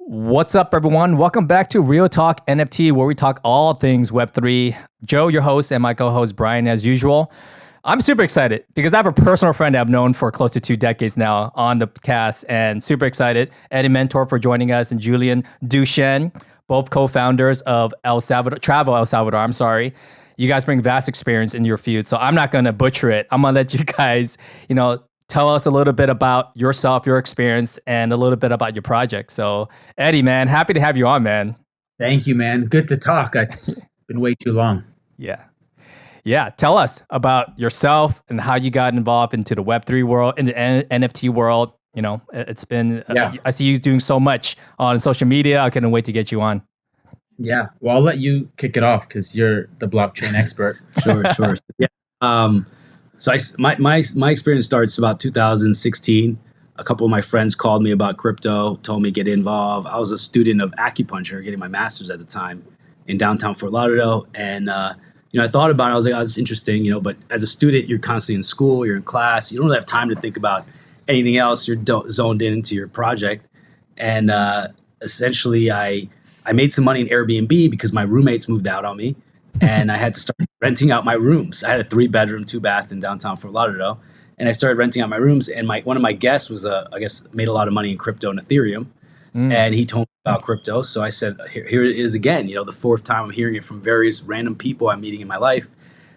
What's up, everyone? Welcome back to Real Talk NFT, where we talk all things Web3. Joe, your host, and my co-host, Brian, as usual. I'm super excited because I have a personal friend I've known for close to 2 decades now on the cast, and super excited. Eddie Mentor for joining us, and Julian Duchenne, both co-founders of Travel El Salvador. I'm sorry. You guys bring vast experience in your field, so I'm not going to butcher it. I'm going to let you guys, tell us a little bit about yourself, your experience, and a little bit about your project. So, Eddie, man, happy to have you on, man. Thank you, man. Good to talk. It's been way too long. Yeah. Tell us about yourself and how you got involved into the Web3 world, in the NFT world. You know, it's been, I see you doing so much on social media. I couldn't wait to get you on. Yeah. Well, I'll let you kick it off because you're the blockchain expert. Sure. Yeah. So my experience starts about 2016. A couple of my friends called me about crypto, told me get involved. I was a student of acupuncture, getting my master's at the time in downtown Fort Lauderdale. And, I thought about it. I was like, oh, that's interesting, but as a student, you're constantly in school, you're in class. You don't really have time to think about anything else. You're zoned into your project. And essentially, I made some money in Airbnb because my roommates moved out on me. And I had to start renting out my rooms. I had a 3-bedroom, 2-bath in downtown Fort Lauderdale. And I started renting out my rooms. And one of my guests was, made a lot of money in crypto and Ethereum. And he told me about crypto. So I said, here it is again. The fourth time I'm hearing it from various random people I'm meeting in my life.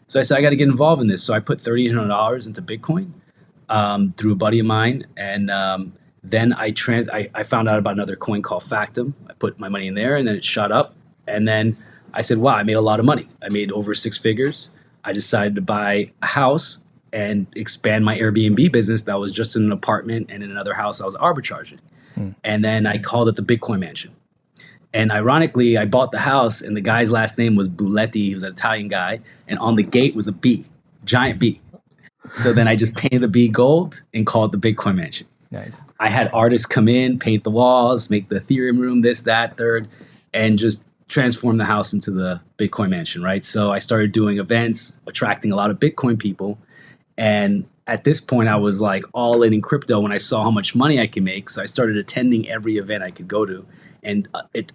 So I said, I got to get involved in this. So I put $3,800 into Bitcoin through a buddy of mine. And then I found out about another coin called Factum. I put my money in there and then it shot up. And then I said, wow, I made a lot of money. I made over 6 figures. I decided to buy a house and expand my Airbnb business that was just in an apartment, and in another house I was arbitraging. And then I called it the Bitcoin Mansion. And ironically, I bought the house and the guy's last name was Buletti. He was an Italian guy. And on the gate was a B, giant B. So then I just painted the B gold and called it the Bitcoin Mansion. Nice. I had artists come in, paint the walls, make the Ethereum room, this, that, third, and just transform the house into the Bitcoin Mansion, right? So I started doing events, attracting a lot of Bitcoin people. And at this point, I was like all in crypto when I saw how much money I could make. So I started attending every event I could go to and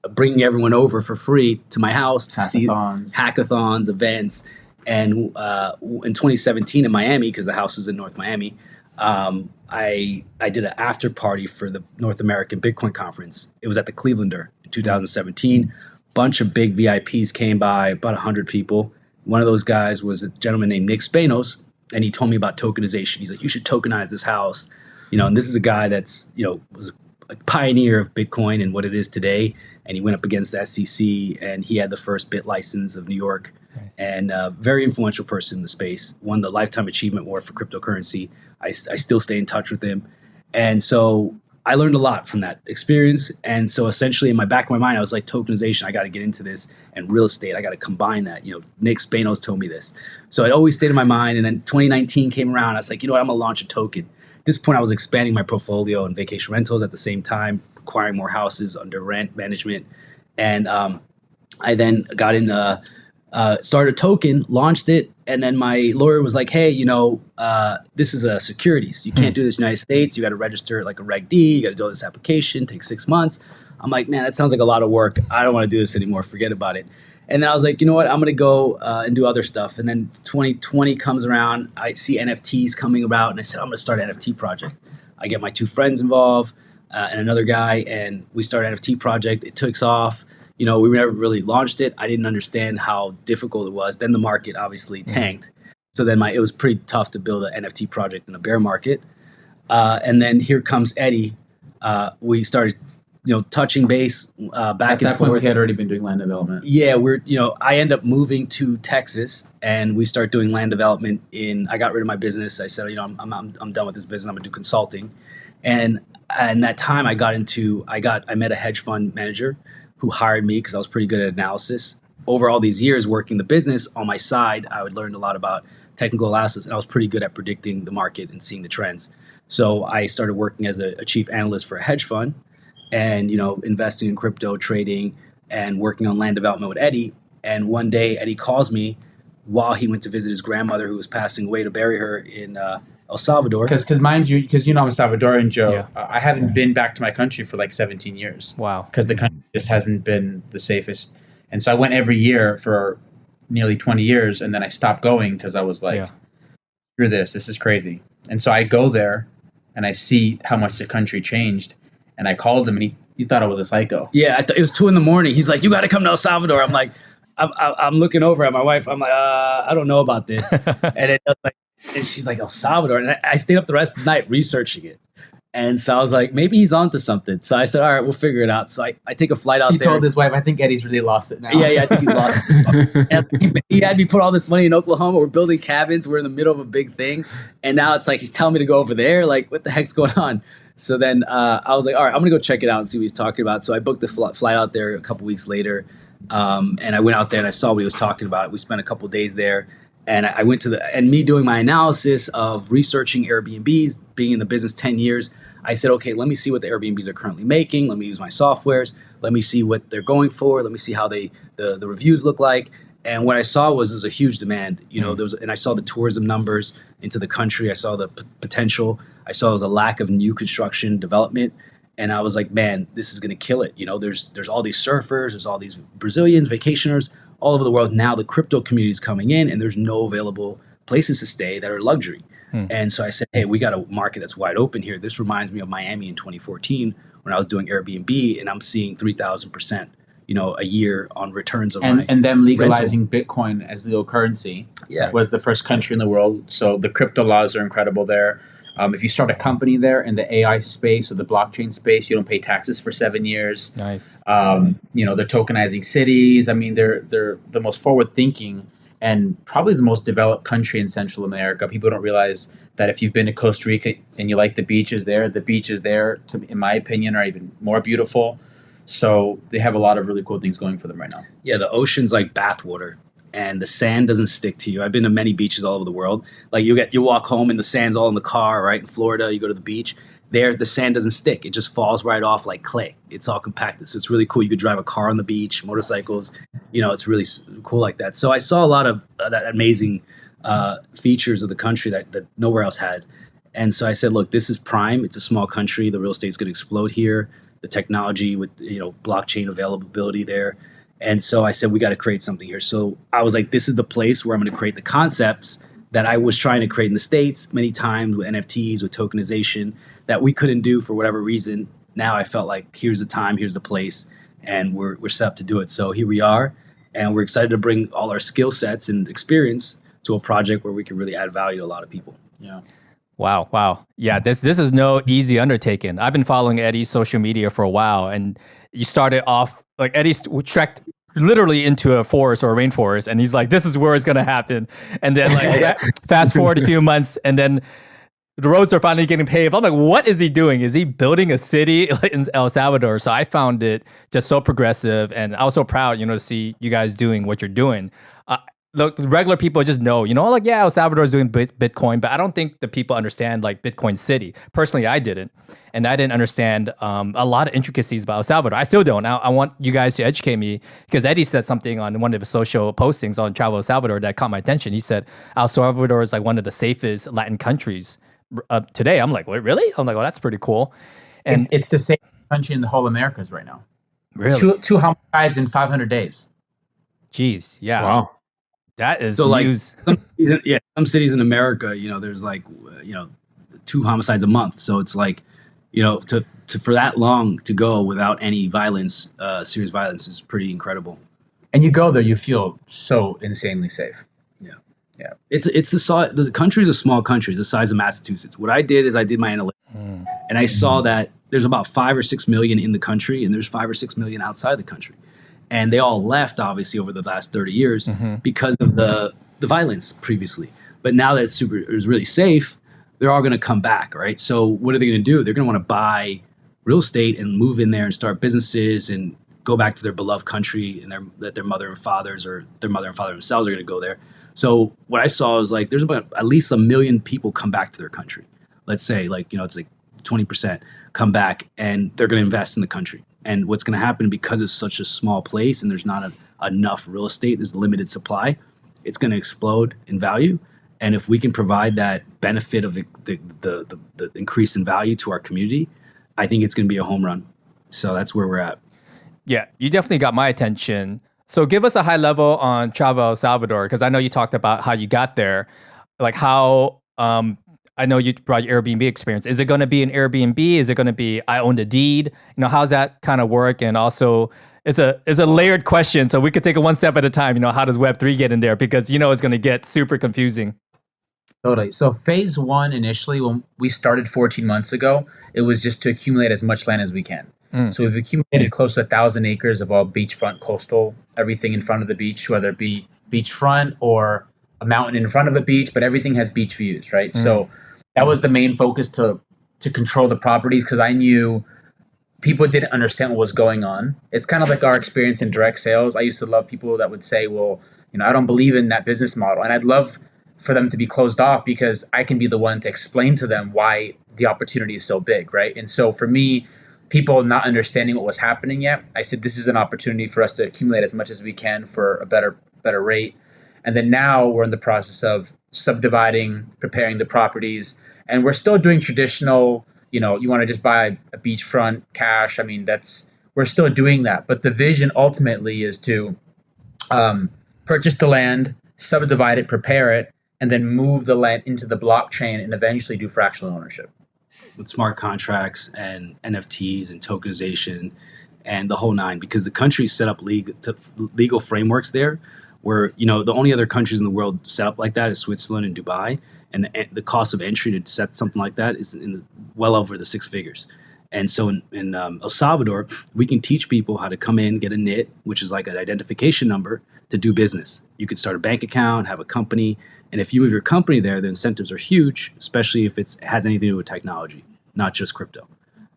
bringing everyone over for free to my house to see hackathons, events. And in 2017 in Miami, because the house is in North Miami, I did an after party for the North American Bitcoin Conference. It was at the Clevelander in 2017. Bunch of big VIPs came by, about 100 people. One of those guys was a gentleman named Nick Spanos, and he told me about tokenization. He's like, you should tokenize this house. And this is a guy that's, was a pioneer of Bitcoin and what it is today. And he went up against the SEC, and he had the first bit license of New York. Nice. And a very influential person in the space. Won the Lifetime Achievement Award for cryptocurrency. I still stay in touch with him. And so I learned a lot from that experience. And so essentially in my back of my mind, I was like, tokenization, I got to get into this, and real estate, I got to combine that. Nick Spanos told me this. So it always stayed in my mind. And then 2019 came around. I was like, I'm going to launch a token. At this point, I was expanding my portfolio in vacation rentals at the same time, acquiring more houses under rent management. And I then got in started a token, launched it, and then my lawyer was like, hey, this is a securities. You can't do this in the United States. You got to register it like a Reg D. You got to do this application, take 6 months. I'm like, man, that sounds like a lot of work. I don't want to do this anymore. Forget about it. And then I was like, you know what? I'm going to go and do other stuff. And then 2020 comes around. I see NFTs coming about, and I said, I'm going to start an NFT project. I get my 2 friends involved and another guy, and we start an NFT project. It takes off. We never really launched it. I didn't understand how difficult it was. Then the market obviously tanked. So then it was pretty tough to build an NFT project in a bear market. And then here comes Eddie. We started, touching base back and forth. At that point, we had already been doing land development. Yeah, I end up moving to Texas, and we start doing land development I got rid of my business. I said, I'm done with this business. I'm gonna do consulting. And that time I met a hedge fund manager who hired me because I was pretty good at analysis. Over all these years working the business on my side, I would learn a lot about technical analysis, and I was pretty good at predicting the market and seeing the trends. So I started working as a chief analyst for a hedge fund, and investing in crypto trading and working on land development with Eddie. And one day Eddie calls me while he went to visit his grandmother who was passing away, to bury her in El Salvador. Because mind you, because I'm a Salvadoran, Joe. Yeah. I haven't been back to my country for like 17 years. Wow. Because the country just hasn't been the safest. And so I went every year for nearly 20 years, and then I stopped going because I was like, screw this is crazy. And so I go there and I see how much the country changed. And I called him, and he thought I was a psycho. Yeah, it was 2 a.m. He's like, "You got to come to El Salvador." I'm like, I'm looking over at my wife. I'm like, I don't know about this. And she's like, El Salvador. And I stayed up the rest of the night researching it. And so I was like, maybe he's onto something. So I said, all right, we'll figure it out. So I take a flight out there. He told his wife, I think Eddie's really lost it now. Yeah, I think he's lost it. And he had me put all this money in Oklahoma. We're building cabins. We're in the middle of a big thing. And now it's like he's telling me to go over there. Like, what the heck's going on? So then I was like, all right, I'm going to go check it out and see what he's talking about. So I booked the flight out there a couple weeks later. And I went out there and I saw what he was talking about. We spent a couple days there. And I went to and me doing my analysis of researching Airbnbs, being in the business 10 years, I said, okay, let me see what the Airbnbs are currently making. Let me use my softwares. Let me see what they're going for. Let me see how the reviews look like. And what I saw was there's a huge demand. And I saw the tourism numbers into the country. I saw the potential. I saw there was a lack of new construction development. And I was like, man, this is going to kill it. There's all these surfers, there's all these Brazilians, vacationers all over the world. Now the crypto community is coming in, and there's no available places to stay that are luxury. And so I said, hey, we got a market that's wide open here. This reminds me of Miami in 2014 when I was doing Airbnb, and I'm seeing 3,000%, a year on returns of and them legalizing Bitcoin as legal currency. Was the first country in the world. So the crypto laws are incredible there. If you start a company there in the AI space or the blockchain space, you don't pay taxes for 7 years. Nice. They're tokenizing cities. I mean, they're the most forward thinking and probably the most developed country in Central America. People don't realize that if you've been to Costa Rica and you like the beaches there, in my opinion, are even more beautiful. So they have a lot of really cool things going for them right now. Yeah, the ocean's like bathwater. And the sand doesn't stick to you. I've been to many beaches all over the world. Like you walk home and the sand's all in the car, right? In Florida, you go to the beach. There, the sand doesn't stick. It just falls right off like clay. It's all compacted. So it's really cool. You could drive a car on the beach, motorcycles. It's really cool like that. So I saw a lot of that amazing features of the country that nowhere else had. And so I said, look, this is prime. It's a small country. The real estate's going to explode here. The technology with blockchain availability there. And so I said, we got to create something here. So I was like, this is the place where I'm going to create the concepts that I was trying to create in the States many times with NFTs, with tokenization, that we couldn't do for whatever reason. Now I felt like here's the time, here's the place, and we're set up to do it. So here we are, and we're excited to bring all our skill sets and experience to a project where we can really add value to a lot of people. Yeah. Wow. Yeah, this is no easy undertaking. I've been following Eddie's social media for a while, and you started off like Eddie's trekked literally into a forest or a rainforest, and he's like, this is where it's going to happen. And then like fast forward a few months, and then the roads are finally getting paved. I'm like, what is he doing? Is he building a city in El Salvador? So I found it just so progressive, and I was so proud, to see you guys doing what you're doing. The regular people just know, El Salvador is doing Bitcoin, but I don't think the people understand like Bitcoin City. Personally, I didn't. And I didn't understand a lot of intricacies about El Salvador. I still don't. I want you guys to educate me, because Eddie said something on one of his social postings on Travel El Salvador that caught my attention. He said El Salvador is like one of the safest Latin countries today. I'm like, wait, really? I'm like, well, that's pretty cool. And it's the safest country in the whole Americas right now. Really? Two homicides in 500 days. Jeez, yeah. Wow. That is so news. Some cities in America, there's like, 2 homicides a month. So it's like, to for that long to go without any violence, serious violence, is pretty incredible. And you go there, you feel so insanely safe. Yeah. The country is a small country. It's the size of Massachusetts. What I did is I did my analytics, and I saw that there's about 5 or 6 million in the country, and there's 5 or 6 million outside the country. And they all left, obviously, over the last 30 years because of the violence previously. But now that it's really safe, they're all going to come back, right? So what are they going to do? They're going to want to buy real estate and move in there and start businesses and go back to their beloved country, and that their mother and fathers or their mother and father themselves are going to go there. So what I saw is like there's about at least 1 million people come back to their country. Let's say it's like 20% come back, and they're going to invest in the country. And what's going to happen, because it's such a small place and there's not enough real estate, there's limited supply, it's going to explode in value. And if we can provide that benefit of the increase in value to our community, I think it's going to be a home run. So that's where we're at. Yeah, you definitely got my attention. So give us a high level on Travel El Salvador, because I know you talked about how you got there. Like how, I know you brought your Airbnb experience. Is it going to be an Airbnb? Is it going to be I own the deed? You know, how's that kind of work? And also, it's a layered question, so we could take it one step at a time. You know, how does Web3 get in there? Because you know it's going to get super confusing. Totally. So phase one initially, when we started 14 months ago, it was just to accumulate as much land as we can. So we've accumulated close to 1,000 acres of all beachfront coastal, everything in front of the beach, whether it be beachfront or a mountain in front of a beach, but everything has beach views, right? So that was the main focus to control the properties, because I knew people didn't understand what was going on. It's kind of like our experience in direct sales. I used to love people that would say, well, you know, I don't believe in that business model. And I'd love for them to be closed off, because I can be the one to explain to them why the opportunity is so big, right? And so for me, people not understanding what was happening yet, I said, this is an opportunity for us to accumulate as much as we can for a better rate. And then now we're in the process of subdividing, preparing the properties, and we're still doing traditional, you know, you want to just buy a beachfront cash. I mean, we're still doing that. But the vision ultimately is to purchase the land, subdivide it, prepare it, and then move the land into the blockchain and eventually do fractional ownership. With smart contracts and NFTs and tokenization and the whole nine, because the country set up legal frameworks there where, you know, the only other countries in the world set up like that is Switzerland and Dubai. And the cost of entry to set something like that is well over the six figures. And so in El Salvador, we can teach people how to come in, get a NIT, which is like an identification number, to do business. You could start a bank account, have a company. And if you move your company there, the incentives are huge, especially if it has anything to do with technology, not just crypto.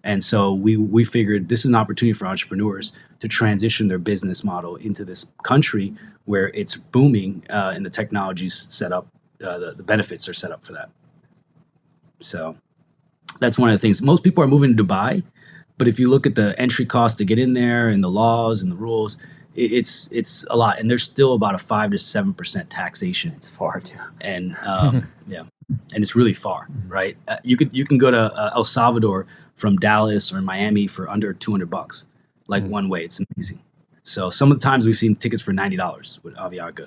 And so we figured this is an opportunity for entrepreneurs to transition their business model into this country where it's booming and the technology's set up, the benefits are set up for that. So that's one of the things. Most people are moving to Dubai, but if you look at the entry cost to get in there and the laws and the rules, it's a lot, and there's still about a 5 to 7% taxation. It's far too, and yeah, and it's really far, right? You can go to El Salvador from Dallas or Miami for under $200, like one way. It's amazing. So some of the times we've seen tickets for $90 with Avianca.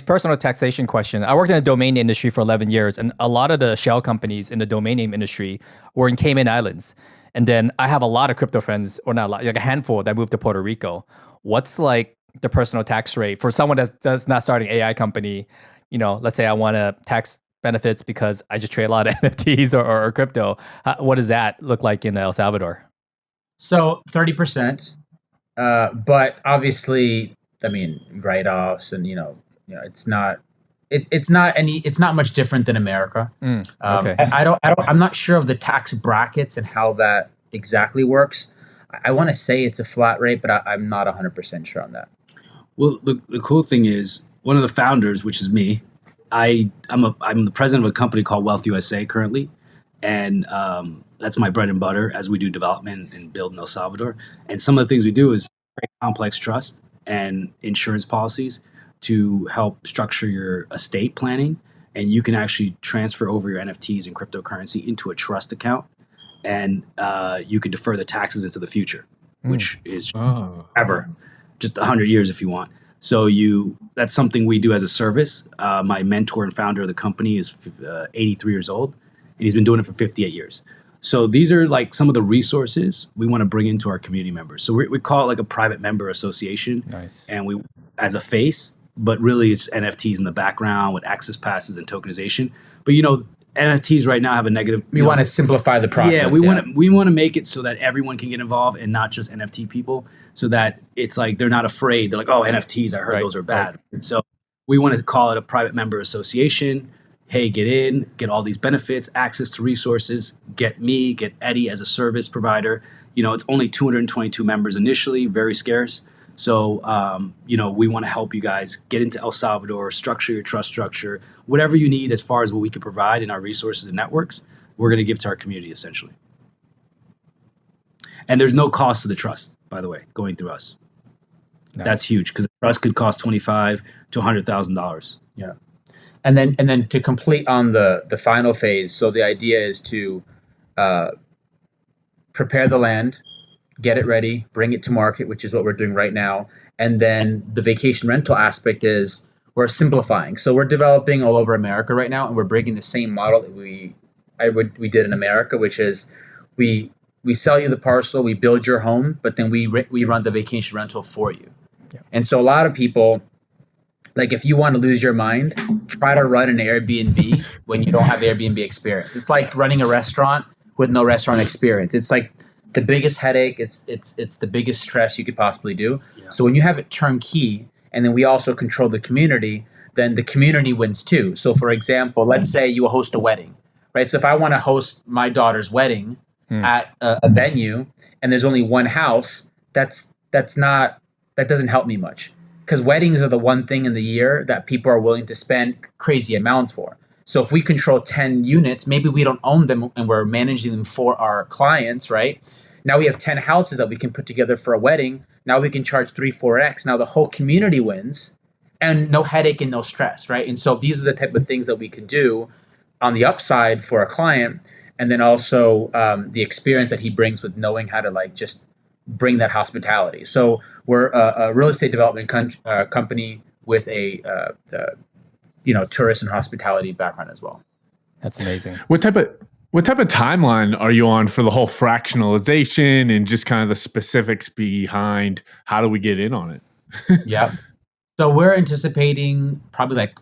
Personal taxation question. I worked in the domain industry for 11 years, and a lot of the shell companies in the domain name industry were in Cayman Islands. And then I have a lot of crypto friends, or not a lot, like a handful that moved to Puerto Rico. What's like the personal tax rate for someone that's not starting an AI company? You know, let's say I want to tax benefits because I just trade a lot of NFTs or crypto. What does that look like in El Salvador? So 30%, but obviously, I mean, write-offs and it's not much different than America. Okay. I'm not sure of the tax brackets and how that exactly works. I want to say it's a flat rate, but I'm not 100% sure on that. Well, the cool thing is, one of the founders, which is me, I'm the president of a company called Wealth USA currently, and that's my bread and butter as we do development and build in El Salvador. And some of the things we do is very complex trust and insurance policies to help structure your estate planning, and you can actually transfer over your NFTs and cryptocurrency into a trust account, and you can defer the taxes into the future, which is ever just 100 years if you want. So that's something we do as a service. My mentor and founder of the company is 83 years old, and he's been doing it for 58 years. So these are like some of the resources we want to bring into our community members. So we call it like a private member association. Nice. And we, as a face, but really it's NFTs in the background with access passes and tokenization. But NFTs right now have a negative. We want to simplify the process. Yeah, we want to make it so that everyone can get involved and not just NFT people, so that it's like they're not afraid. They're like, oh, NFTs, I heard those are bad. Right. And so we want to call it a private member association. Hey, get in, get all these benefits, access to resources, get Eddie as a service provider. It's only 222 members initially, very scarce. So, we want to help you guys get into El Salvador, structure your trust structure, whatever you need as far as what we can provide in our resources and networks, we're going to give to our community essentially. And there's no cost to the trust, by the way, going through us. Nice. That's huge, because the trust could cost $25,000 to $100,000. Yeah. And then to complete on the final phase. So the idea is to prepare the land, get it ready, bring it to market, which is what we're doing right now. And then the vacation rental aspect is we're simplifying. So we're developing all over America right now, and we're bringing the same model that we did in America, which is we sell you the parcel, we build your home, but then we run the vacation rental for you. Yeah. And so a lot of people, like if you want to lose your mind, try to run an Airbnb when you don't have Airbnb experience. It's like running a restaurant with no restaurant experience. It's like the biggest headache. It's the biggest stress you could possibly do. Yeah. So when you have it turnkey, and then we also control the community, then the community wins too. So for example, let's say you host a wedding, right? So if I want to host my daughter's wedding at a venue, and there's only one house, that doesn't help me much, because weddings are the one thing in the year that people are willing to spend crazy amounts for. So if we control 10 units, maybe we don't own them and we're managing them for our clients, right? Now we have 10 houses that we can put together for a wedding. Now we can charge 3-4x. Now the whole community wins, and no headache and no stress, right? And so these are the type of things that we can do on the upside for a client. And then also the experience that he brings with knowing how to like just bring that hospitality. So we're a real estate development company with a tourist and hospitality background as well. That's amazing. What type of timeline are you on for the whole fractionalization and just kind of the specifics behind how do we get in on it? Yeah. So we're anticipating probably like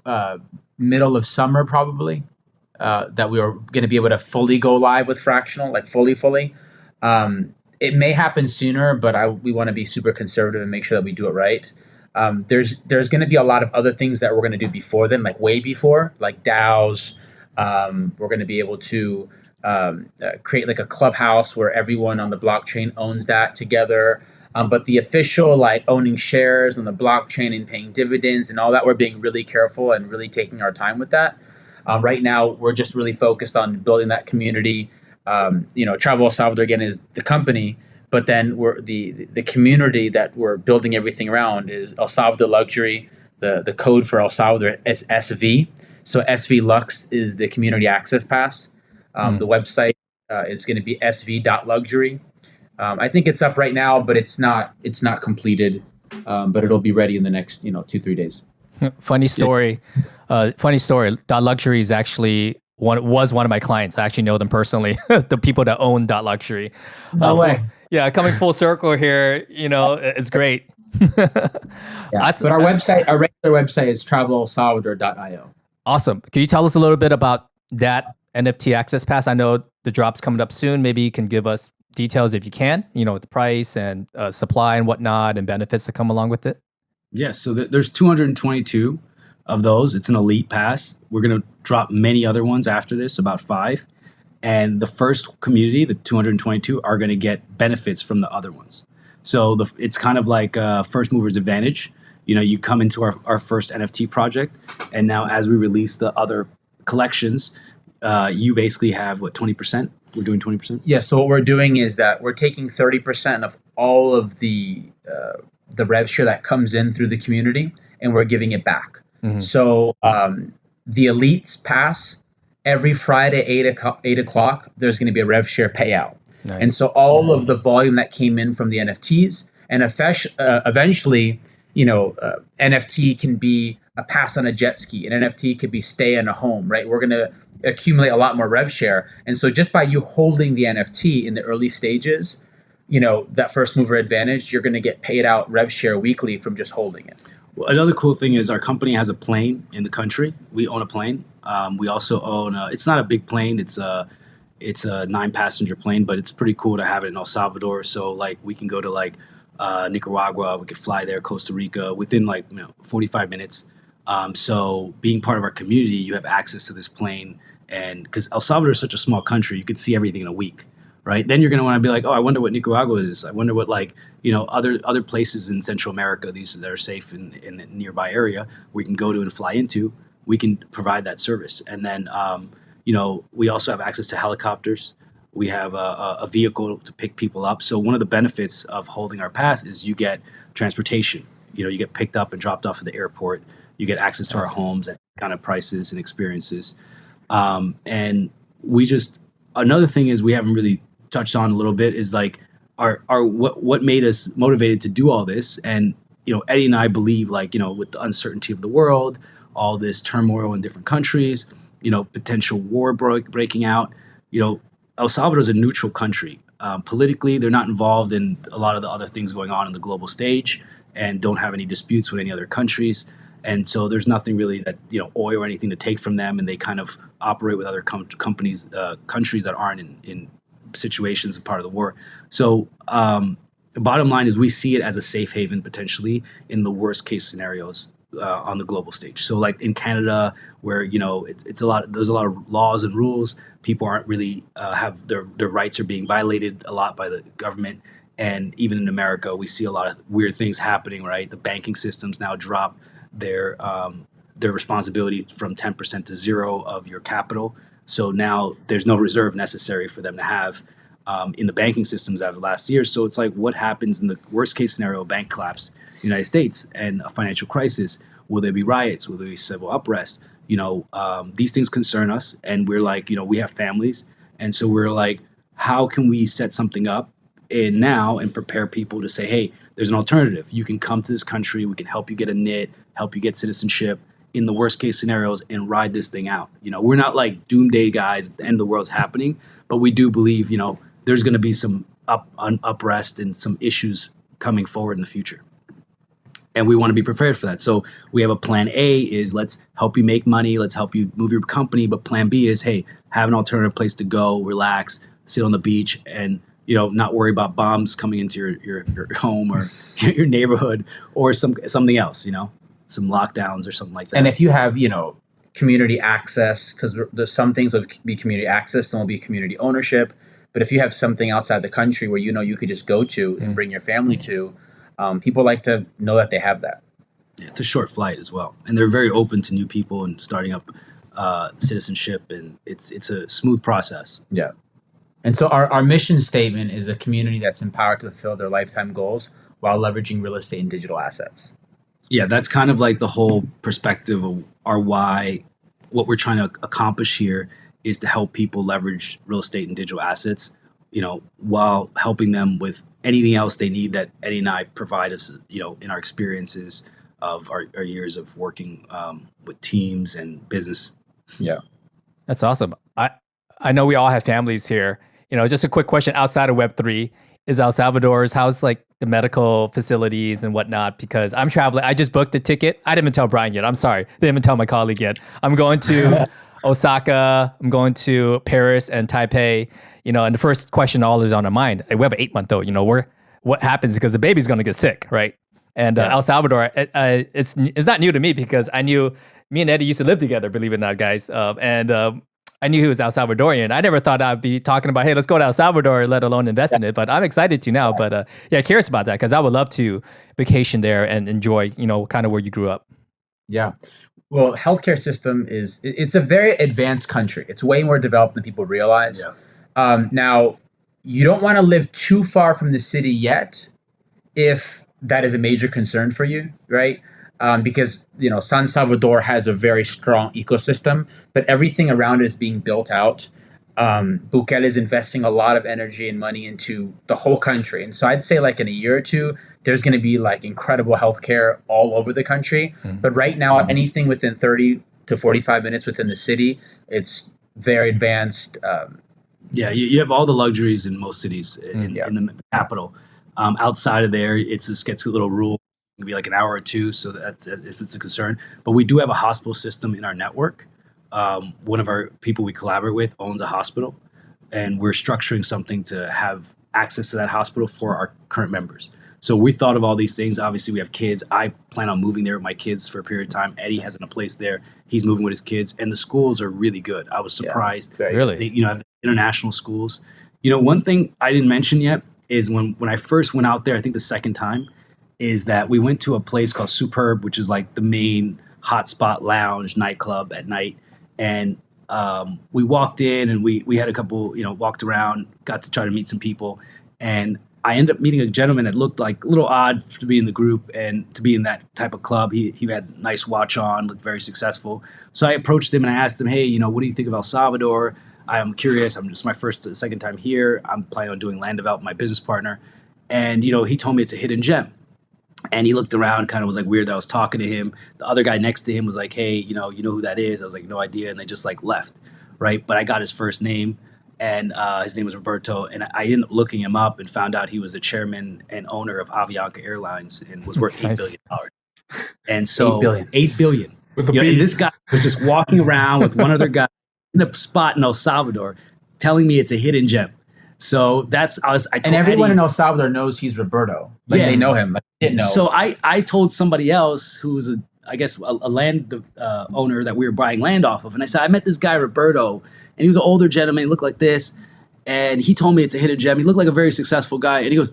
middle of summer probably that we are going to be able to fully go live with fractional, like fully. It may happen sooner, but we want to be super conservative and make sure that we do it right. There's going to be a lot of other things that we're going to do before then, like way before, like DAOs. We're going to be able to create like a clubhouse where everyone on the blockchain owns that together. But the official like owning shares on the blockchain and paying dividends and all that, we're being really careful and really taking our time with that. Right now, we're just really focused on building that community. Travel El Salvador again is the company, but then we're the community that we're building everything around is El Salvador Luxury. The code for El Salvador is SV. So SV Lux is the community access pass. The website is going to be sv.luxury. I think it's up right now, but it's not completed. But it'll be ready in the next 2-3 days. Funny story. Dot Luxury is actually was one of my clients. I actually know them personally. The people that own Dot Luxury. No way. Yeah, coming full circle here. It's great. But our website, our regular website is travelelsalvador.io. Awesome. Can you tell us a little bit about that NFT access pass? I know the drop's coming up soon. Maybe you can give us details if you can, the price and supply and whatnot and benefits that come along with it. Yes. So there's 222 of those. It's an elite pass. We're going to drop many other ones after this, about 5. And the first community, the 222, are going to get benefits from the other ones. So it's kind of like first mover's advantage. You come into our first NFT project, and now as we release the other collections, you basically have 20%? We're doing 20%? Yeah, so what we're doing is that we're taking 30% of all of the rev share that comes in through the community, and we're giving it back. Mm-hmm. So the Elites pass, every Friday, 8 o'clock, there's going to be a rev share payout. Nice. And so all of the volume that came in from the NFTs, and eventually, NFT can be a pass on a jet ski. An NFT could be stay in a home, right? We're going to accumulate a lot more rev share. And so just by you holding the NFT in the early stages, that first mover advantage, you're going to get paid out rev share weekly from just holding it. Well, another cool thing is our company has a plane in the country. We own a plane. We also own it's not a big plane. It's a 9-passenger plane, but it's pretty cool to have it in El Salvador. So like we can go to Nicaragua, we could fly there, Costa Rica within 45 minutes. So being part of our community, you have access to this plane, and because El Salvador is such a small country, you could see everything in a week, right? Then you're going to want to be like, oh, I wonder what Nicaragua is. I wonder what other places in Central America, these that are safe in the nearby area, we can go to and fly into. We can provide that service, and then we also have access to helicopters. We have a vehicle to pick people up. So one of the benefits of holding our pass is you get transportation. You get picked up and dropped off at the airport. You get access to our homes kind of prices and experiences. And we just, another thing is we haven't really touched on a little bit is like what made us motivated to do all this. And, Eddie and I believe like, with the uncertainty of the world, all this turmoil in different countries, potential war breaking out, El Salvador is a neutral country. Politically, they're not involved in a lot of the other things going on in the global stage and don't have any disputes with any other countries. And so there's nothing really that, oil or anything to take from them. And they kind of operate with other countries that aren't in situations of part of the war. So the bottom line is we see it as a safe haven potentially in the worst case scenarios on the global stage. So like in Canada, where there's a lot of laws and rules. People aren't really have their rights are being violated a lot by the government. And even in America, we see a lot of weird things happening. Right, the banking systems now drop their responsibility from 10% to 0 of your capital. So now there's no reserve necessary for them to have in the banking systems out of last year. So it's like, what happens in the worst case scenario, bank collapse, United States, and a financial crisis? Will there be riots? Will there be civil unrest? These things concern us, and we're like, we have families, and so we're like, how can we set something up now and prepare people to say, hey, there's an alternative. You can come to this country. We can help you get a NIT, help you get citizenship in the worst case scenarios, and ride this thing out. We're not like doomsday guys. The end of the world's happening, but we do believe, there's going to be some unrest and some issues coming forward in the future. And we want to be prepared for that. So we have a plan A is let's help you make money. Let's help you move your company. But plan B is, hey, have an alternative place to go, relax, sit on the beach, and not worry about bombs coming into your home or your neighborhood or something else, some lockdowns or something like that. And if you have, community access, because there's some things will be community access, some will be community ownership. But if you have something outside the country where you could just go to and bring your family to, people like to know that they have that. Yeah, it's a short flight as well, and they're very open to new people and starting up citizenship, and it's a smooth process. Yeah. And so our mission statement is a community that's empowered to fulfill their lifetime goals while leveraging real estate and digital assets. Yeah, that's kind of like the whole perspective of our why. What we're trying to accomplish here is to help people leverage real estate and digital assets, while helping them with anything else they need that Eddie and I provide us, in our experiences of our years of working with teams and business. Yeah. That's awesome. I know we all have families here. Just a quick question outside of Web3. Is El Salvador's, how's like the medical facilities and whatnot? Because I'm traveling. I just booked a ticket. I didn't even tell Brian yet. I'm sorry. Didn't even tell my colleague yet. I'm going to Osaka. I'm going to Paris and Taipei. And the first question all is on our mind. We have an 8-month-old. What happens because the baby's going to get sick, right? And El Salvador, it's not new to me because me and Eddie used to live together, believe it or not, guys. I knew he was El Salvadorian. I never thought I'd be talking about, hey, let's go to El Salvador, let alone invest in it. But I'm excited to now. But curious about that because I would love to vacation there and enjoy, kind of where you grew up. Yeah. Well, healthcare system it's a very advanced country. It's way more developed than people realize. Yeah. Now, you don't want to live too far from the city yet if that is a major concern for you, right? Because, San Salvador has a very strong ecosystem, but everything around it is being built out. Bukele is investing a lot of energy and money into the whole country. And so I'd say like in a year or two, there's going to be like incredible healthcare all over the country. Mm-hmm. But right now, anything within 30 to 45 minutes within the city, it's very advanced. You have all the luxuries in most cities in the capital. Outside of there, it just gets a little rural. It can be like an hour or two, so that's if it's a concern. But we do have a hospital system in our network. One of our people we collaborate with owns a hospital, and we're structuring something to have access to that hospital for our current members. So we thought of all these things. Obviously, we have kids. I plan on moving there with my kids for a period of time. Eddie hasn't a place there. He's moving with his kids, and the schools are really good. I was surprised. Yeah, really? They, have international schools. One thing I didn't mention yet is when I first went out there, I think the second time, is that we went to a place called Superb, which is like the main hotspot lounge nightclub at night. And we walked in and we had a couple, walked around, got to try to meet some people. And I ended up meeting a gentleman that looked like a little odd to be in the group and to be in that type of club. He had a nice watch on, looked very successful. So I approached him and I asked him, hey, what do you think of El Salvador? I'm curious. It's my second time here. I'm planning on doing land development, my business partner. And, he told me it's a hidden gem. And he looked around, kind of was like weird that I was talking to him. The other guy next to him was like, hey, you know who that is? I was like, no idea. And they just like left, right? But I got his first name. And his name was Roberto, and I ended up looking him up and found out he was the chairman and owner of Avianca Airlines and was worth $8 billion. And so $8 billion. With a and this guy was just walking around with one other guy in a spot in El Salvador, telling me it's a hidden gem. So I told and everyone Eddie, in El Salvador knows he's Roberto. Like they know him. Like, they didn't know. So I told somebody else who was a land owner that we were buying land off of, and I said I met this guy Roberto. And he was an older gentleman. He looked like this. And he told me it's a hidden gem. He looked like a very successful guy. And he goes,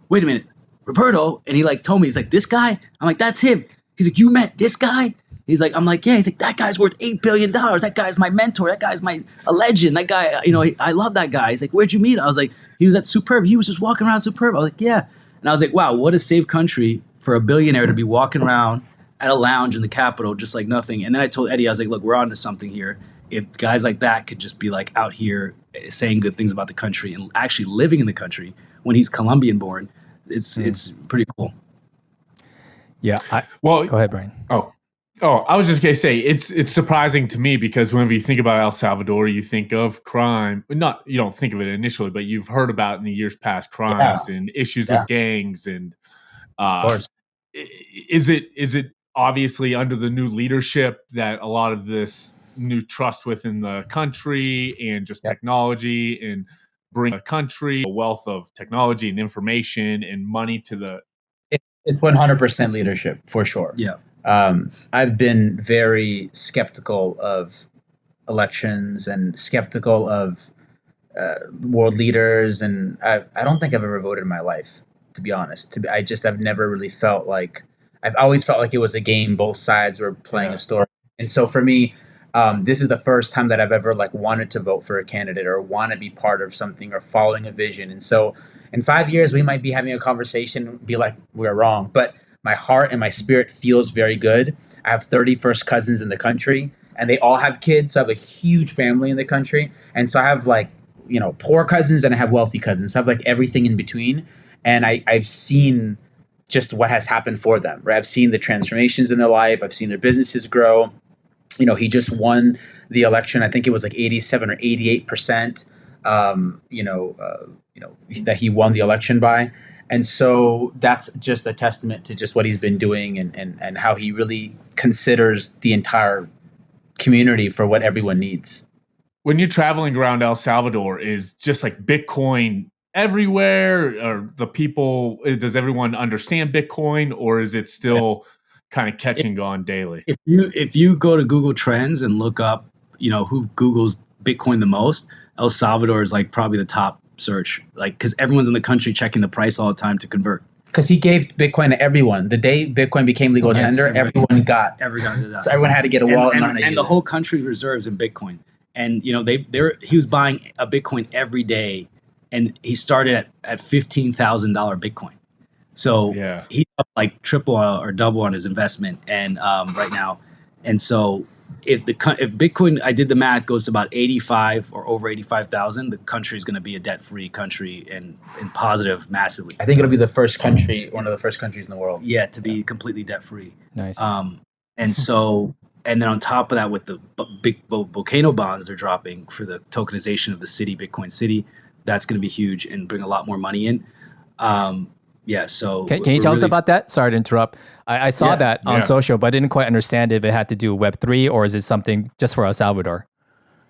wait a minute, Roberto? And he like told me, he's like, this guy? I'm like, that's him. He's like, you met this guy? He's like, I'm like, yeah. He's like, that guy's worth $8 billion. That guy's my mentor. That guy's a legend. That guy, I love that guy. He's like, where'd you meet him? I was like, he was at Superb. He was just walking around Superb. I was like, yeah. And I was like, wow, what a safe country for a billionaire to be walking around at a lounge in the capital, just like nothing. And then I told Eddie, I was like, look, we're on to something here. If guys like that could just be like out here saying good things about the country and actually living in the country when he's Colombian born, it's pretty cool. Yeah. Well, go ahead, Brian. Oh, I was just gonna say it's surprising to me because whenever you think about El Salvador, you think of crime. You don't think of it initially, but you've heard about in the years past crimes and issues with gangs and. Of course. Is it obviously under the new leadership that a lot of this new trust within the country and just technology and bring a country a wealth of technology and information and money to the it's 100% leadership for sure. I've been very skeptical of elections and skeptical of world leaders, and I don't think I've ever voted in my life, to be honest. I've never really felt like I've always felt like it was a game. Both sides were playing a story, and so for me. This is the first time that I've ever wanted to vote for a candidate or want to be part of something or following a vision. And so in 5 years, we might be having a conversation, be like, we're wrong. But my heart and my spirit feels very good. I have 30 first cousins in the country and they all have kids. So I have a huge family in the country. And so I have poor cousins and I have wealthy cousins. So I have everything in between. And I've seen just what has happened for them, right? I've seen the transformations in their life. I've seen their businesses grow. He just won the election. I think it was 87 or 88%, that he won the election by. And so that's just a testament to just what he's been doing and how he really considers the entire community for what everyone needs. When you're traveling around El Salvador, is just Bitcoin everywhere, or does everyone understand Bitcoin, or is it still kind of catch and go on daily? If you go to Google Trends and look up, who Googles Bitcoin the most, El Salvador is probably the top search, because everyone's in the country checking the price all the time to convert. Because he gave Bitcoin to everyone. The day Bitcoin became legal tender, everyone got that. So everyone had to get a wallet and the whole country reserves in Bitcoin. And he was buying a Bitcoin every day, and he started at $15,000 Bitcoin. So he's up triple or double on his investment, and right now, and so if Bitcoin, I did the math, goes to about 85 or over 85,000, the country is going to be a debt-free country and positive massively. I think it'll be one of the first countries in the world. Yeah, to be completely debt-free. Nice. And then on top of that, with the big volcano bonds they're dropping for the tokenization of the city, Bitcoin City, that's going to be huge and bring a lot more money in. So can you tell us about that? Sorry to interrupt. I saw that on social, but I didn't quite understand if it had to do with Web3 or is it something just for El Salvador?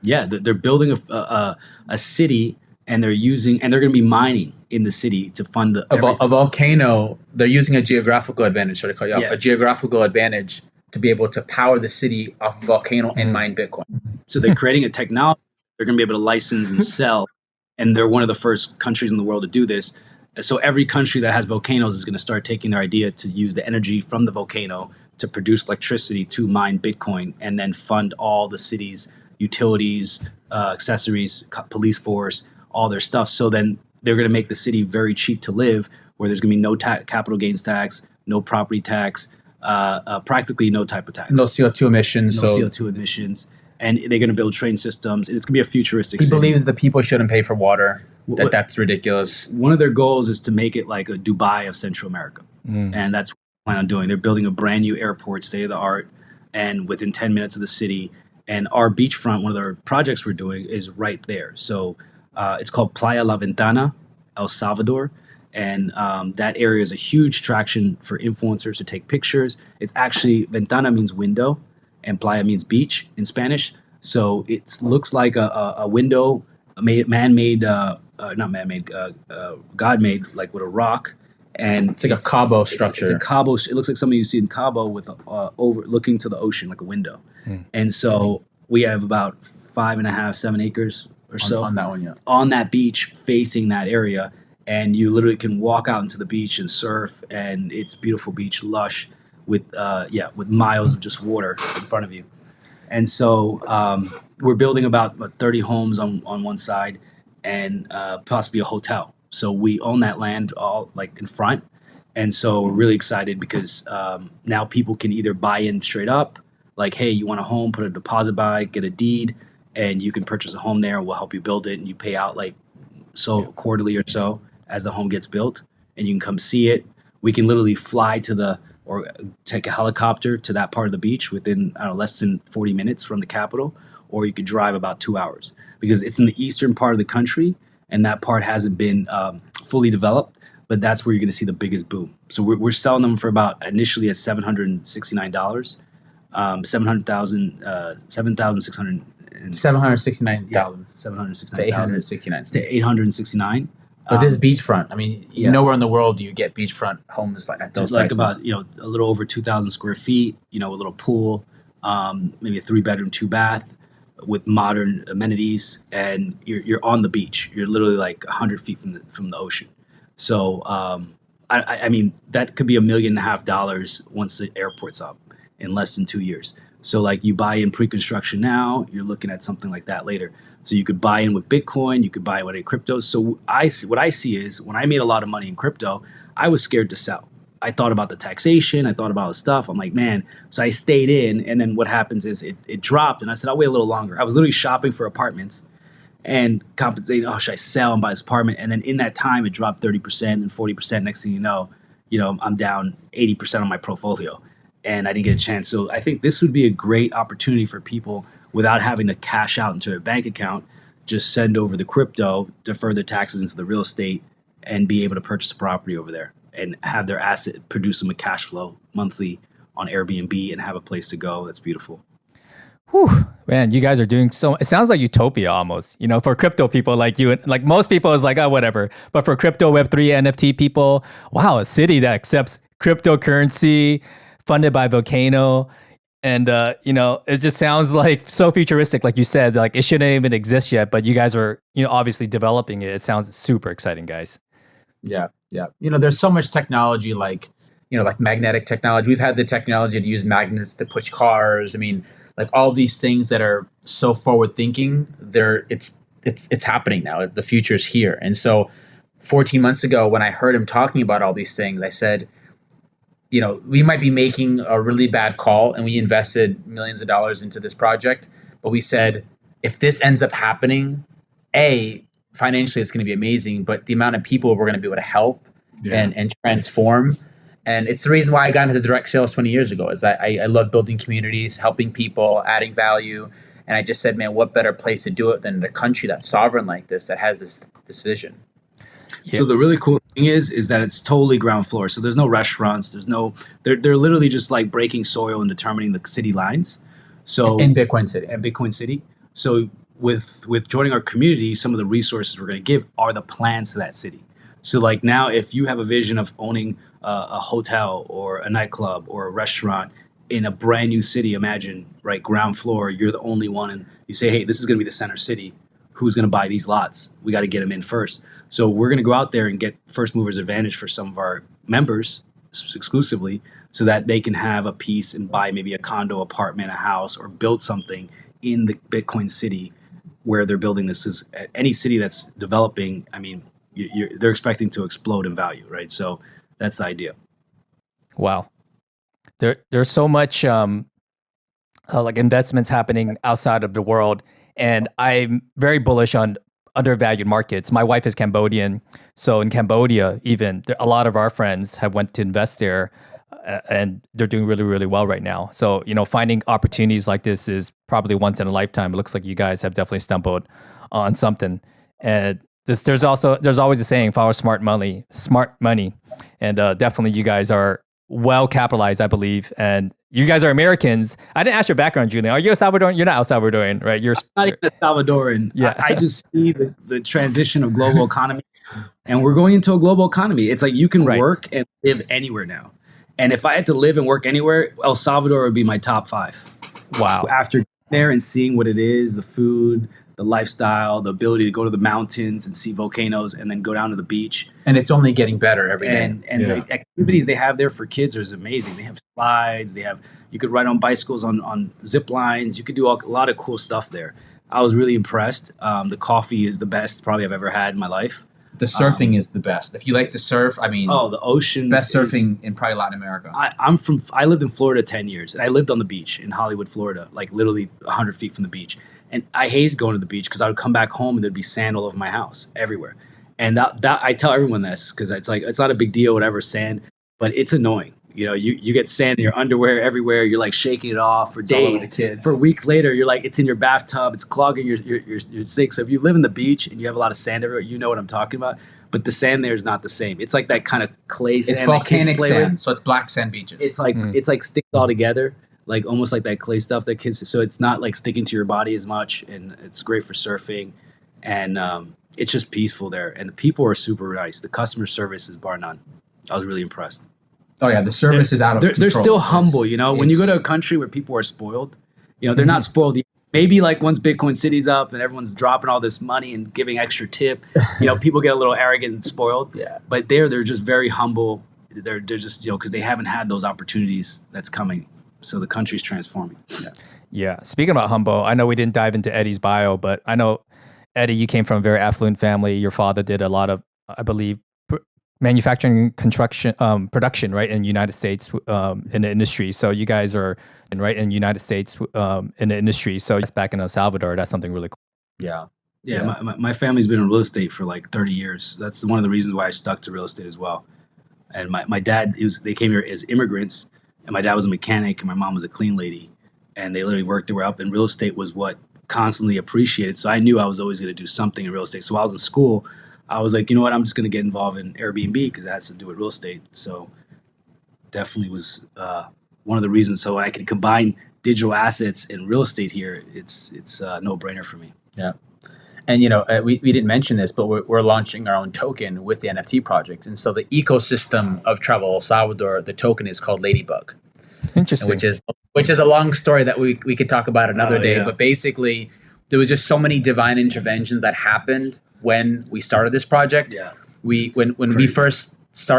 Yeah, they're building a city, and they're going to be mining in the city to fund a volcano. They're using a geographical advantage. Sorry to cut you off. A geographical advantage to be able to power the city off a volcano and mine Bitcoin. So they're creating a technology they're going to be able to license and sell, and they're one of the first countries in the world to do this. So every country that has volcanoes is going to start taking their idea to use the energy from the volcano to produce electricity to mine Bitcoin and then fund all the city's utilities, accessories, police force, all their stuff. So then they're going to make the city very cheap to live, where there's going to be no capital gains tax, no property tax, practically no type of tax. No CO2 emissions. No CO2 emissions. And they're going to build train systems. And it's going to be a futuristic city. He believes the people shouldn't pay for water. That's ridiculous. One of their goals is to make it like a Dubai of Central America. And that's what they plan on doing. They're building a brand new airport, state of the art, and within 10 minutes of the city. And our beachfront, one of our projects we're doing is right there. So it's called Playa La Ventana, El Salvador. And that area is a huge attraction for influencers to take pictures. It's actually, Ventana means window, and Playa means beach in Spanish. So it looks like a window, man-made, not man-made, God-made, like with a rock. And it's like a Cabo structure. It's a Cabo. It looks like something you see in Cabo with overlooking to the ocean, like a window. And so we have about 5.5, 7 acres or so on that one, yeah, on that beach facing that area. And you literally can walk out into the beach and surf, and it's beautiful beach, lush, with miles of just water in front of you. And so we're building about 30 homes on one side, and possibly a hotel. So we own that land all like in front, and so we're really excited because now people can either buy in straight up, like, hey, you want a home, put a deposit by, get a deed, and you can purchase a home there. We'll help you build it, and you pay out like quarterly or so as the home gets built, and you can come see it. We can literally fly or take a helicopter to that part of the beach within less than 40 minutes from the capital, or you could drive about 2 hours because it's in the eastern part of the country, and that part hasn't been fully developed, but that's where you're going to see the biggest boom. So we're selling them for about initially at $769, $769,000 to $869. But this is beachfront. I mean, nowhere in the world do you get beachfront homes like at those prices. About a little over 2,000 square feet. A little pool, maybe a 3-bedroom, 2-bath with modern amenities, and you're on the beach. You're literally like 100 feet from the ocean. So I mean that could be $1.5 million once the airport's up in less than 2 years. So like you buy in pre-construction now, you're looking at something like that later. So you could buy in with Bitcoin, you could buy in with crypto. So what I see is when I made a lot of money in crypto, I was scared to sell. I thought about the taxation, I thought about all the stuff. I'm like, man, so I stayed in, and then what happens is it dropped, and I said, I'll wait a little longer. I was literally shopping for apartments and compensating, should I sell and buy this apartment? And then in that time, it dropped 30% and 40%. Next thing you know, I'm down 80% on my portfolio, and I didn't get a chance. So I think this would be a great opportunity for people without having to cash out into a bank account, just send over the crypto, defer the taxes into the real estate, and be able to purchase a property over there and have their asset produce them a cash flow monthly on Airbnb and have a place to go. That's beautiful. Whew, man, you guys are doing it sounds like utopia almost, for crypto people like you, like most people is like, oh, whatever. But for crypto, Web3, NFT people, wow, a city that accepts cryptocurrency funded by Volcano. And, it just sounds like so futuristic, like you said, like it shouldn't even exist yet, but you guys are, obviously developing it. It sounds super exciting, guys. Yeah. Yeah. There's so much technology, like magnetic technology. We've had the technology to use magnets to push cars. I mean, like all these things that are so forward thinking, it's happening now. The future's here. And so 14 months ago, when I heard him talking about all these things, I said, we might be making a really bad call, and we invested millions of dollars into this project. But we said, if this ends up happening, financially it's going to be amazing, but the amount of people we're going to be able to help and transform. And it's the reason why I got into direct sales 20 years ago is that I love building communities, helping people, adding value. And I just said, man, what better place to do it than a country that's sovereign like this, that has this vision. Yeah. So the really cool thing is that it's totally ground floor. So there's no restaurants. They're literally just like breaking soil and determining the city lines. So in Bitcoin City. So with joining our community, some of the resources we're going to give are the plans to that city. So like now, if you have a vision of owning a hotel or a nightclub or a restaurant in a brand new city, imagine, right, ground floor, you're the only one, and you say, hey, this is going to be the center city. Who's going to buy these lots? We got to get them in first. So we're going to go out there and get first movers advantage for some of our members exclusively so that they can have a piece and buy maybe a condo, apartment, a house, or build something in the Bitcoin city where they're building this. Is any city that's developing, I mean, they're expecting to explode in value, right? So that's the idea. Wow. There's so much like investments happening outside of the world, and I'm very bullish on undervalued markets. My wife is Cambodian, so in Cambodia, even a lot of our friends have went to invest there, and they're doing really, really well right now. So finding opportunities like this is probably once in a lifetime. It looks like you guys have definitely stumbled on something. And there's always a saying, follow smart money, and definitely you guys are well capitalized, I believe, and you guys are Americans. I didn't ask your background, Julian. Are you a Salvadoran? You're not El Salvadorian, right? You're not even a Salvadoran. Yeah. I just see the transition of global economy, and we're going into a global economy. It's like you can work and live anywhere now. And if I had to live and work anywhere, El Salvador would be my top 5. Wow. After there and seeing what it is, the food, the lifestyle, the ability to go to the mountains and see volcanoes and then go down to the beach. And it's only getting better every day. And the activities they have there for kids is amazing. They have slides. You could ride on bicycles on zip lines. You could do a lot of cool stuff there. I was really impressed. The coffee is the best probably I've ever had in my life. The surfing is the best. If you like to surf, I mean, the ocean. Best surfing in probably Latin America. I lived in Florida 10 years, and I lived on the beach in Hollywood, Florida, like literally 100 feet from the beach. And I hated going to the beach because I would come back home and there'd be sand all over my house everywhere. And that I tell everyone this because it's like, it's not a big deal, whatever, sand, but it's annoying. You get sand in your underwear everywhere. You're like shaking it off for days. The kids. For a week later, you're like, it's in your bathtub. It's clogging your sink. So if you live in the beach and you have a lot of sand everywhere, you know what I'm talking about. But the sand there is not the same. It's like that kind of clay sand. It's volcanic sand, so it's black sand beaches. It's like sticks all together, like almost like that clay stuff that kids. So it's not like sticking to your body as much, and it's great for surfing, and it's just peaceful there. And the people are super nice. The customer service is bar none. I was really impressed. Oh yeah, the service is out of control. They're still humble, when you go to a country where people are spoiled, they're not spoiled. Maybe like once Bitcoin City's up and everyone's dropping all this money and giving extra tip, people get a little arrogant and spoiled. Yeah. But they're just very humble. They're just because they haven't had those opportunities that's coming. So the country's transforming. Yeah. Speaking about humble, I know we didn't dive into Eddie's bio, but I know Eddie, you came from a very affluent family. Your father did a lot of, I believe, manufacturing construction production right in the United States in the industry. So you guys are right in the United States in the industry. So it's back in El Salvador. That's something really cool. Yeah. My family's been in real estate for like 30 years. That's one of the reasons why I stuck to real estate as well. And my dad, they came here as immigrants, and my dad was a mechanic and my mom was a clean lady, and they literally worked their way up, and real estate was what constantly appreciated. So I knew I was always going to do something in real estate. So while I was in school, I was like, you know what, I'm just going to get involved in Airbnb because it has to do with real estate. So definitely was one of the reasons. So when I can combine digital assets and real estate here, it's a no-brainer for me. Yeah. And, we didn't mention this, but we're launching our own token with the NFT project. And so the ecosystem of Travel El Salvador, the token is called Ladybug. Interesting. Which is a long story that we could talk about another day. Yeah. But basically, there was just so many divine interventions that happened when we started this project. Yeah. When we first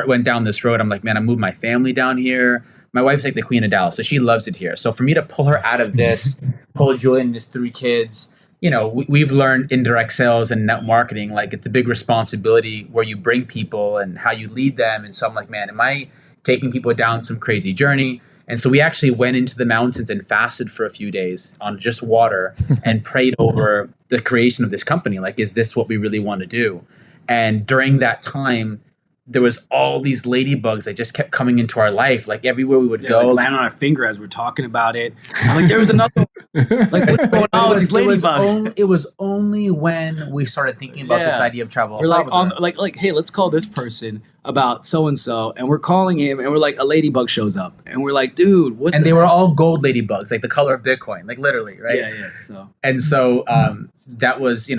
went down this road, I'm like, man, I moved my family down here. My wife's like the queen of Dallas, so she loves it here. So for me to pull her out of this, pull Julian and his 3 kids, we've learned indirect sales and net marketing. Like, it's a big responsibility where you bring people and how you lead them. And so I'm like, man, am I taking people down some crazy journey? And so we actually went into the mountains and fasted for a few days on just water and prayed over the creation of this company. Like, is this what we really want to do? And during that time, there was all these ladybugs that just kept coming into our life. Like, everywhere we would go, like land on our finger as we're talking about it. I'm like, there was another one. Like, what's going on with these ladybugs? It was only when we started thinking about this idea of Travel El Salvador. Like, hey, let's call this person about so-and-so, and we're calling him, and we're like, a ladybug shows up, and we're like, dude, what? And they were all gold ladybugs, like the color of Bitcoin, like literally, right? Yeah. So that was,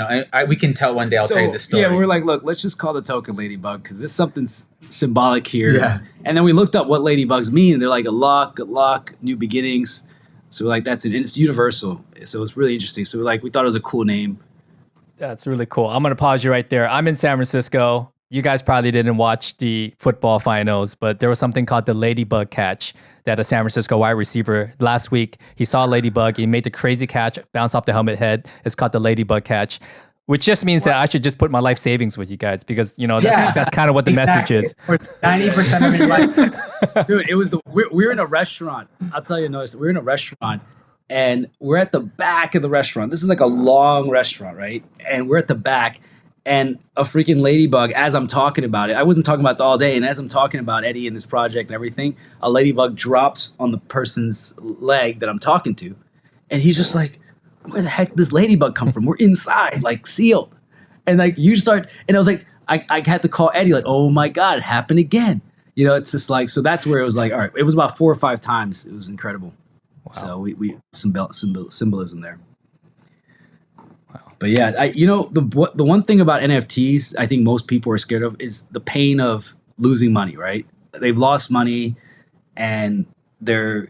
we can tell one day. I'll tell you this story. Yeah, we're like, look, let's just call the token ladybug because there's something symbolic here. Yeah. And then we looked up what ladybugs mean, and they're like good luck, new beginnings. So we're like, that's it. And it's universal. So it's really interesting. So we thought it was a cool name. That's really cool. I'm going to pause you right there. I'm in San Francisco. You guys probably didn't watch the football finals, but there was something called the Ladybug catch that a San Francisco wide receiver last week, he saw a ladybug, he made the crazy catch, bounced off the helmet head. It's called the Ladybug catch. Which just means that I should just put my life savings with you guys because, that's kind of what the message is. 90% of your life. Dude, it was we're in a restaurant. I'll tell you, notice we're in a restaurant and we're at the back of the restaurant. This is like a long restaurant, right? And we're at the back and a freaking ladybug, as I'm talking about it, I wasn't talking about it all day. And as I'm talking about Eddie and this project and everything, a ladybug drops on the person's leg that I'm talking to. And he's just like, where the heck did this ladybug come from? We're inside, like sealed. And like you start, and I was like, I had to call Eddie, like, oh my God, it happened again. It's just like, so that's where it was like, all right, it was about 4 or 5 times. It was incredible. Wow. So we some symbolism there. Wow. But yeah, the one thing about NFTs, I think most people are scared of is the pain of losing money, right? They've lost money and they're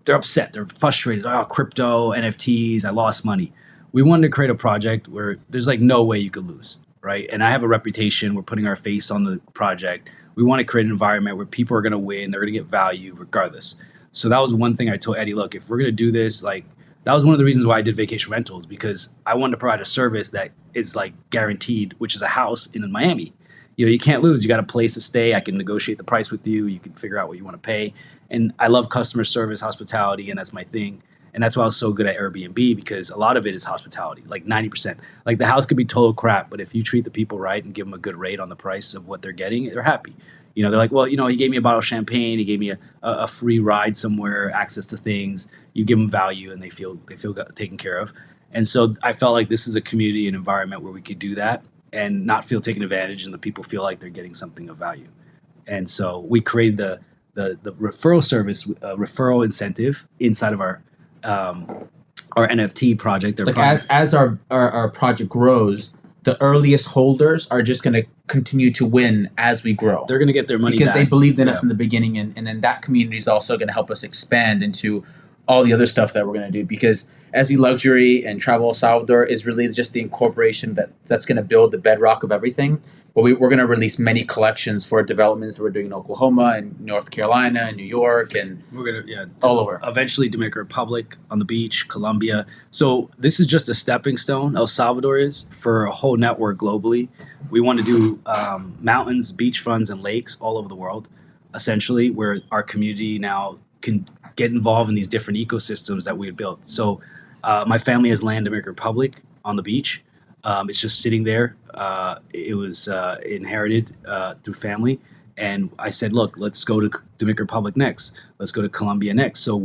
upset. They're frustrated. Oh, crypto, NFTs, I lost money. We wanted to create a project where there's like no way you could lose, right? And I have a reputation. We're putting our face on the project. We want to create an environment where people are going to win. They're going to get value regardless. So that was one thing I told Eddie, look, if we're going to do this, like that was one of the reasons why I did vacation rentals, because I wanted to provide a service that is like guaranteed, which is a house in Miami. You can't lose. You got a place to stay. I can negotiate the price with you. You can figure out what you want to pay. And I love customer service, hospitality, and that's my thing. And that's why I was so good at Airbnb, because a lot of it is hospitality, like 90%. Like the house could be total crap, but if you treat the people right and give them a good rate on the price of what they're getting, they're happy. They're like, well, he gave me a bottle of champagne, he gave me a free ride somewhere, access to things. You give them value, and they feel taken care of. And so I felt like this is a community and environment where we could do that and not feel taken advantage, and the people feel like they're getting something of value. And so we created the referral service, referral incentive inside of our NFT project. Like as our project grows, the earliest holders are just going to continue to win as we grow. They're going to get their money because back. They believed in us in the beginning, and then that community is also going to help us expand into all the other stuff that we're going to do. Because as we luxury and Travel El Salvador is really just the incorporation that's going to build the bedrock of everything. But we're going to release many collections for developments that we're doing in Oklahoma and North Carolina and New York, and we're going to all over. Eventually Dominican Republic, on the beach, Colombia. So this is just a stepping stone. El Salvador is for a whole network globally. We want to do mountains, beachfronts, and lakes all over the world, essentially, where our community now can get involved in these different ecosystems that we have built. So my family has land in Dominican Republic on the beach. It's just sitting there. It was inherited through family. And I said, look, let's go to Dominican Republic next. Let's go to Colombia next. So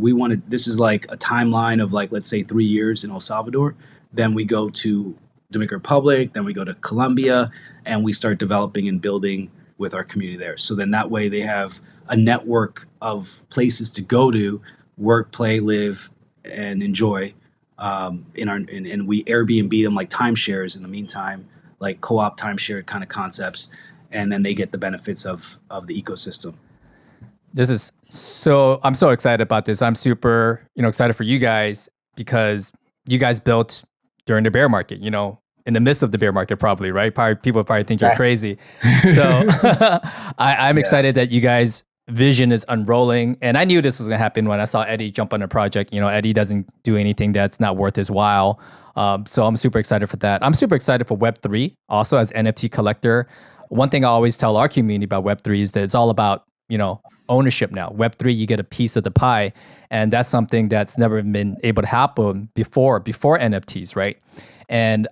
this is like a timeline of like, let's say 3 years in El Salvador. Then we go to Dominican Republic, then we go to Colombia, and we start developing and building with our community there. So then that way they have a network of places to go to, work, play, live, and enjoy. And we Airbnb them like timeshares in the meantime, like co-op timeshare kind of concepts, and then they get the benefits of the ecosystem. I'm so excited about this. I'm super, excited for you guys because you guys built during the bear market, in the midst of the bear market, probably, right? People probably think you're crazy. So I'm excited that you guys' vision is unrolling. And I knew this was going to happen when I saw Eddie jump on a project. Eddie doesn't do anything that's not worth his while. So I'm super excited for that. I'm super excited for Web3 also as NFT collector. One thing I always tell our community about Web3 is that it's all about, ownership now. Web3, you get a piece of the pie. And that's something that's never been able to happen before NFTs, right? And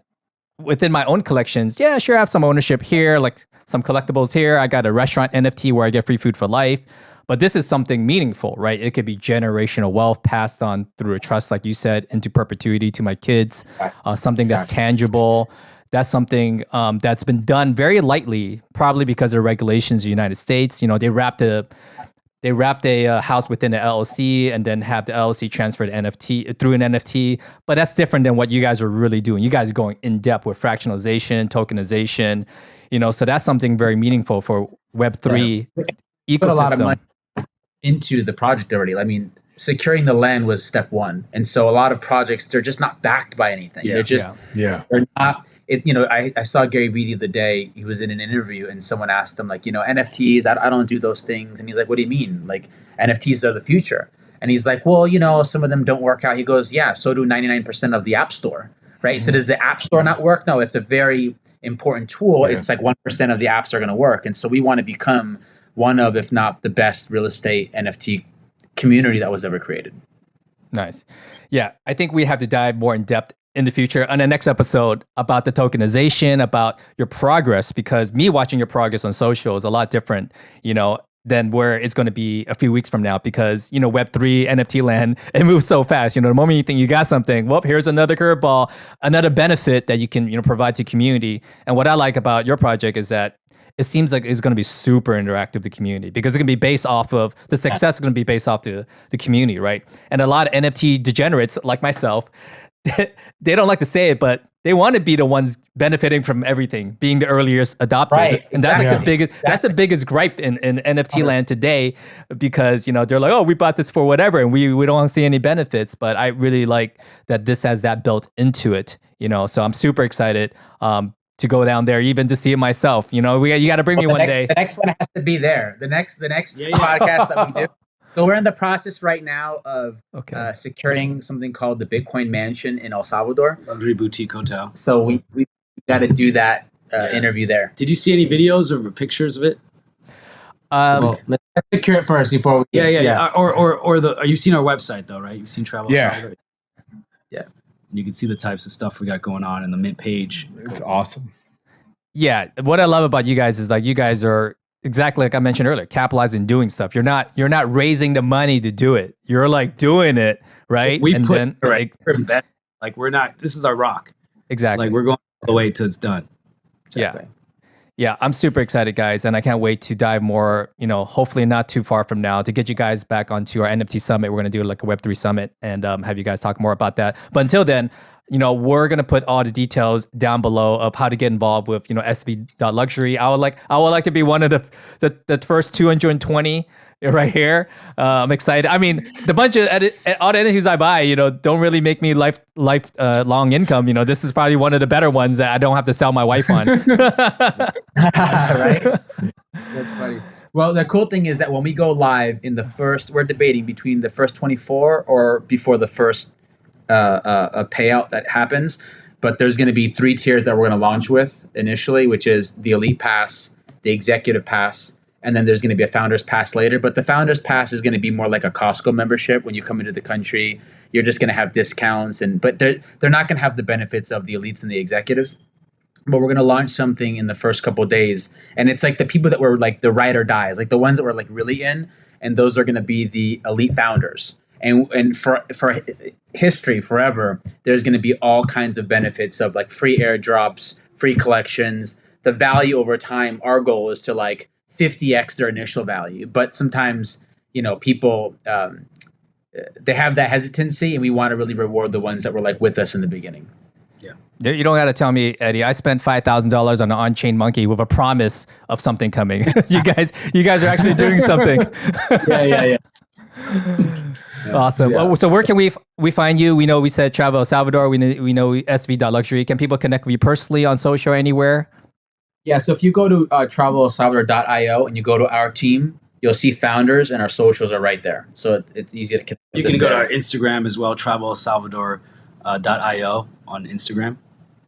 within my own collections, yeah, sure, I have some ownership here, like some collectibles here. I got a restaurant NFT where I get free food for life. But this is something meaningful, right? It could be generational wealth passed on through a trust, like you said, into perpetuity to my kids. Something that's tangible. That's something that's been done very lightly, probably because of regulations in the United States. They wrapped a house within an LLC and then have the LLC transferred NFT through an NFT. But that's different than what you guys are really doing. You guys are going in depth with fractionalization, tokenization. So that's something very meaningful for Web3 ecosystem. Put a lot of money into the project already. I mean, securing the land was step one, and so a lot of projects, they're just not backed by anything. They're just they're not. I saw Gary Vee the other day. He was in an interview, and someone asked him like, NFTs. I don't do those things, and he's like, what do you mean? Like NFTs are the future, and he's like, well, some of them don't work out. He goes, yeah, so do 99% of the App Store. right? So does the App Store not work? No, it's a very important tool. Yeah. It's like 1% of the apps are going to work. And so we want to become one of, if not the best real estate NFT community that was ever created. Nice. Yeah, I think we have to dive more in depth in the future on the next episode about the tokenization, about your progress, because me watching your progress on social is a lot different, than where it's going to be a few weeks from now, because, Web3, NFT land, it moves so fast. The moment you think you got something, well, here's another curveball, another benefit that you can, provide to community. And what I like about your project is that it seems like it's going to be super interactive with the community, because it's going to be based off of the success is going to be based off the community, right? And a lot of NFT degenerates like myself, they don't like to say it, but they want to be the ones benefiting from everything, being the earliest adopters. Right, And that's like the exactly. biggest, that's the biggest gripe in NFT land today, because, they're like, oh, we bought this for whatever, and we don't see any benefits. But I really like that this has that built into it, so I'm super excited to go down there, even to see it myself. You got to bring me one day. The next one has to be there. The next podcast that we do. So we're in the process right now of securing something called the Bitcoin Mansion in El Salvador. Luxury boutique hotel. So we got to do that interview there. Did you see any videos or pictures of it? Well, let's secure it first before we. Yeah. Or you've seen our website though, right? You've seen Travel El Salvador. Yeah. You can see the types of stuff we got going on in the mint page. It's awesome. Yeah, what I love about you guys is like you guys are exactly like I mentioned earlier, capitalizing, doing stuff. You're not raising the money to do it. You're like doing it, right? We're we're not. This is our rock. Exactly. Like we're going all the way till it's done. Exactly. Yeah, I'm super excited, guys, and I can't wait to dive more, hopefully not too far from now, to get you guys back onto our NFT summit. We're going to do like a Web3 summit and have you guys talk more about that. But until then, we're going to put all the details down below of how to get involved with, SV.luxury. I would like to be one of the first 220 right here. I'm excited. I mean, the bunch of all the NFTs I buy, don't really make me life long income. This is probably one of the better ones that I don't have to sell my wife on. Right? That's funny. Well, the cool thing is that when we go live we're debating between the first 24 or before the first payout that happens. But there's going to be 3 tiers that we're going to launch with initially, which is the Elite Pass, the Executive Pass, and then there's going to be a Founders Pass later. But the Founders Pass is going to be more like a Costco membership. When you come into the country, you're just going to have discounts, but they're not going to have the benefits of the elites and the executives. But we're going to launch something in the first couple of days, and it's like the people that were like the ride or dies, like the ones that were like really in, and those are going to be the elite founders. And for history forever, there's going to be all kinds of benefits of like free airdrops, free collections, the value over time. Our goal is to like 50x their initial value, but sometimes people they have that hesitancy, and we want to really reward the ones that were like with us in the beginning. Yeah, you don't got to tell me, Eddie. I spent $5,000 on an on-chain monkey with a promise of something coming. you guys are actually doing something. Yeah. Awesome. Yeah. So where can we find you? We know we said Travel El Salvador. We know SV.luxury. Can people connect with you personally on social or anywhere? Yeah, so if you go to travelelsalvador.io and you go to our team, you'll see founders, and our socials are right there. So it's easy to connect. You can go to our Instagram as well, travelelsalvador.io on Instagram,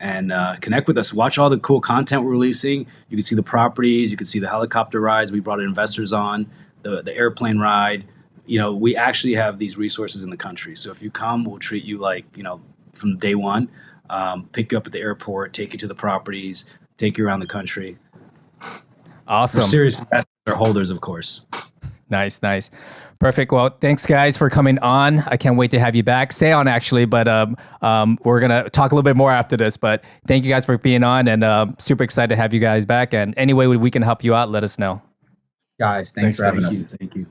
and connect with us. Watch all the cool content we're releasing. You can see the properties. You can see the helicopter rides. We brought investors on, the airplane ride. We actually have these resources in the country. So if you come, we'll treat you like, from day one, pick you up at the airport, take you to the properties, take you around the country. Awesome. We're serious investors or holders, of course. Nice. Perfect. Well, thanks guys for coming on. I can't wait to have you back. Stay on actually, but we're going to talk a little bit more after this, but thank you guys for being on, and super excited to have you guys back. And any way we can help you out, let us know. Guys, thanks for having us. Thank you.